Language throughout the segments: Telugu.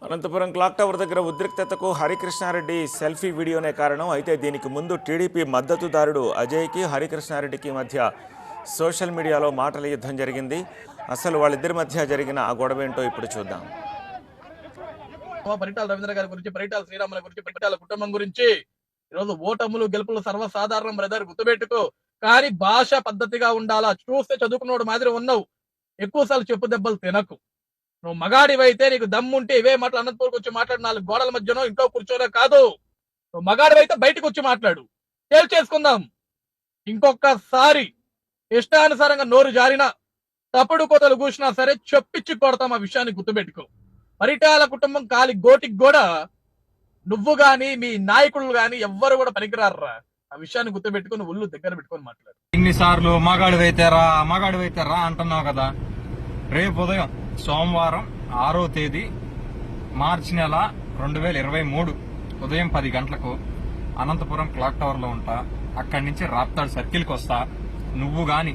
అనంతపురం క్లాక్ టవర్ దగ్గర ఉద్రిక్తతకు హరికృష్ణారెడ్డి సెల్ఫీ వీడియోనే కారణం. అయితే దీనికి ముందు టీడీపీ మద్దతుదారుడు అజయ్కి హరికృష్ణారెడ్డికి మధ్య సోషల్ మీడియాలో మాటల యుద్ధం జరిగింది. అసలు వాళ్ళిద్దరి మధ్య జరిగిన ఆ గొడవ ఏంటో ఇప్పుడు చూద్దాం. పరిటాల రవీంద్ర గారి గురించి, పరిటాల శ్రీరాముల గురించి, పరిటాల కుటుంబం గురించి ఈరోజు ఓటములు గెలుపులు సర్వసాధారణం బ్రదర్, గుర్తుపెట్టుకో. కానీ భాష పద్ధతిగా ఉండాలా. చూస్తే చదువుకున్నోడు మాదిరి ఉన్నావు, ఎక్కువసార్లు చెప్పు దెబ్బలు తినకు. నువ్వు మగాడివైతే నీకు దమ్ముంటే ఇవే మాటలు అనంతపూర్కి వచ్చి మాట్లాడు, 4 గోడల మధ్యనో ఇంట్లో కూర్చోనే కాదు. నువ్వు మగాడివైతే బయటకు వచ్చి మాట్లాడు, తేల్చేసుకుందాం. ఇంకొకసారి ఇష్టానుసారంగా నోరు జారినా, తప్పుడు కోతలు కూసినా సరే చెప్పిచ్చి కొడతాం. ఆ విషయాన్ని గుర్తుపెట్టుకో. పరిటాల కుటుంబం కాలి గోటికి కూడా నువ్వు గాని మీ నాయకులు గాని ఎవ్వరు కూడా పనికిరారా. ఆ విషయాన్ని గుర్తుపెట్టుకుని ఒళ్ళు దగ్గర పెట్టుకొని మాట్లాడు. ఇన్నిసార్లు మగాడివైతేరా అంటున్నావు కదా. రేపు ఉదయం సోమవారం 6వ తేదీ మార్చి నెల 2023 ఉదయం 10 గంటలకు అనంతపురం క్లాక్ టవర్ లో ఉంటా. అక్కడి నుంచి రాప్తాడు సర్కిల్కి వస్తా. నువ్వు గాని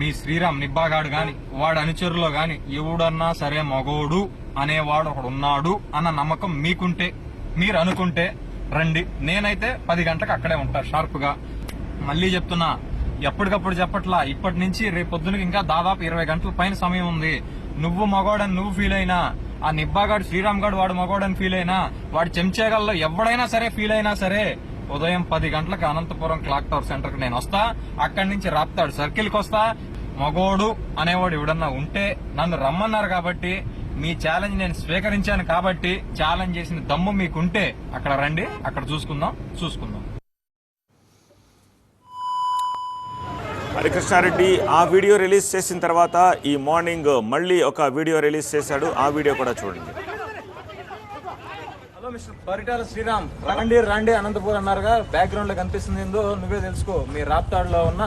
మీ శ్రీరామ్ నిబ్బాగాడు గాని వాడు అనుచరులో గాని ఎవడన్నా సరే మగోడు అనేవాడు ఒకడు ఉన్నాడు అన్న నమ్మకం మీకుంటే, మీరు అనుకుంటే రండి. నేనైతే 10 గంటలకు అక్కడే ఉంటా షార్ప్ గా. మళ్ళీ చెప్తున్నా, ఎప్పటికప్పుడు చెప్పట్లా. ఇప్పటి నుంచి రేపు పొద్దునకి ఇంకా దాదాపు 20 గంటల పైన సమయం ఉంది. నువ్వు మగోడని నువ్వు ఫీల్ అయినా, ఆ నిబ్బాగాడు శ్రీరామ్ గాడు వాడు మగోడని ఫీల్ అయినా, వాడు చెంచేగల్లో ఎవడైనా సరే ఫీల్ అయినా సరే ఉదయం 10 గంటలకు అనంతపురం క్లాక్ టవర్ సెంటర్ కి నేను వస్తా. అక్కడి నుంచి రాప్తాడు సర్కిల్ కి వస్తా. మగోడు అనేవాడు ఎవడన్నా ఉంటే నన్ను రమ్మన్నారు కాబట్టి, మీ ఛాలెంజ్ నేను స్వీకరించాను కాబట్టి, ఛాలెంజ్ చేసిన దమ్ము మీకుంటే అక్కడ రండి, అక్కడ చూసుకుందాం. హరికృష్ణారెడ్డి ఆ వీడియో రిలీజ్ చేసిన తర్వాత ఈ మార్నింగ్ మళ్ళీ ఒక వీడియో రిలీజ్ చేశాడు. ఆ వీడియో కూడా చూడండి. హలో మిస్టర్ పరిటాల శ్రీరామ్, రండి అనంతపూర్ అన్నారుగా. బ్యాక్గ్రౌండ్ లో కనిపిస్తుంది ఏందో నువ్వే తెలుసుకో. మీ రాప్తాడులో ఉన్న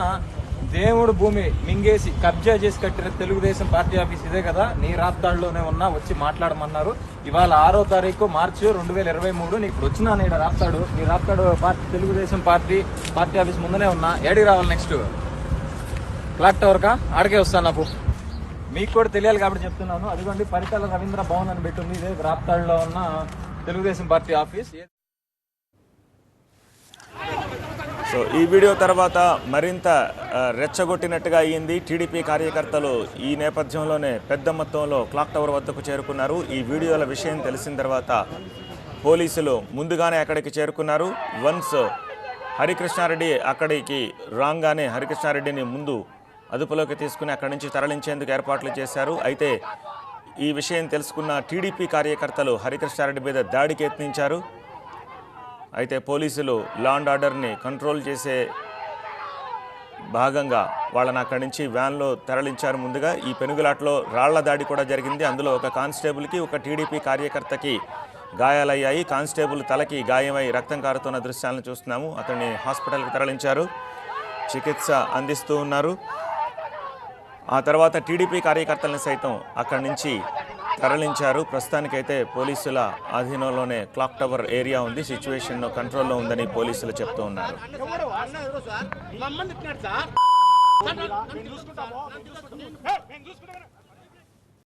దేవుడు భూమి మింగేసి కబ్జా చేసి కట్టిన తెలుగుదేశం పార్టీ ఆఫీస్ ఇదే కదా. నీ రాప్తాడులోనే ఉన్నా, వచ్చి మాట్లాడమన్నారు. ఇవాళ 6వ తారీఖు మార్చి 2023 నీకు వచ్చినా నేను రాప్తాడు, నీ Raptadu party Telugu Desam party office ముందునే ఉన్నా. ఏడికి రావాలి నెక్స్ట్? క్లాక్ టవర్ కా? ఆడికే వస్తాను. నాకు మీకు కూడా తెలియాలి కాబట్టి చెప్తున్నాను. అదిగోండి పరిటాల రవీంద్ర భవన్ అని పెట్టుంది, ఇదే రాప్తాడులో ఉన్న తెలుగుదేశం పార్టీ ఆఫీస్. సో ఈ వీడియో తర్వాత మరింత రెచ్చగొట్టినట్టుగా అయ్యింది. టీడీపీ కార్యకర్తలు ఈ నేపథ్యంలోనే పెద్ద మొత్తంలో క్లాక్ టవర్ వద్దకు చేరుకున్నారు. ఈ వీడియోల విషయం తెలిసిన తర్వాత పోలీసులు ముందుగానే అక్కడికి చేరుకున్నారు. వన్స్ హరికృష్ణారెడ్డి అక్కడికి రాగానే హరికృష్ణారెడ్డిని ముందు అదుపులోకి తీసుకుని అక్కడి నుంచి తరలించేందుకు ఏర్పాట్లు చేశారు. అయితే ఈ విషయం తెలుసుకున్న టీడీపీ కార్యకర్తలు హరికృష్ణారెడ్డి మీద దాడికి యత్నించారు. అయితే పోలీసులు లా అండ్ ఆర్డర్ని కంట్రోల్ చేసే భాగంగా వాళ్ళని అక్కడి నుంచి వ్యాన్లో తరలించారు. ముందుగా ఈ పెనుగులాట్లో రాళ్ల దాడి కూడా జరిగింది. అందులో ఒక కానిస్టేబుల్కి, ఒక టీడీపీ కార్యకర్తకి గాయాలయ్యాయి. కానిస్టేబుల్ తలకి గాయమై రక్తం కారుతున్న దృశ్యాలను చూస్తున్నాము. అతన్ని హాస్పిటల్కి తరలించారు. చికిత్స అందిస్తూ ఉన్నారు. ఆ తర్వాత టీడీపీ కార్యకర్తలను సైతం అక్కడి నుంచి తరలించారు. ప్రస్తుతానికైతే పోలీసుల ఆధీనంలోనే క్లాక్ టవర్ ఏరియా ఉంది. సిచ్యువేషన్ కంట్రోల్లో ఉందని పోలీసులు చెప్తూ ఉన్నారు.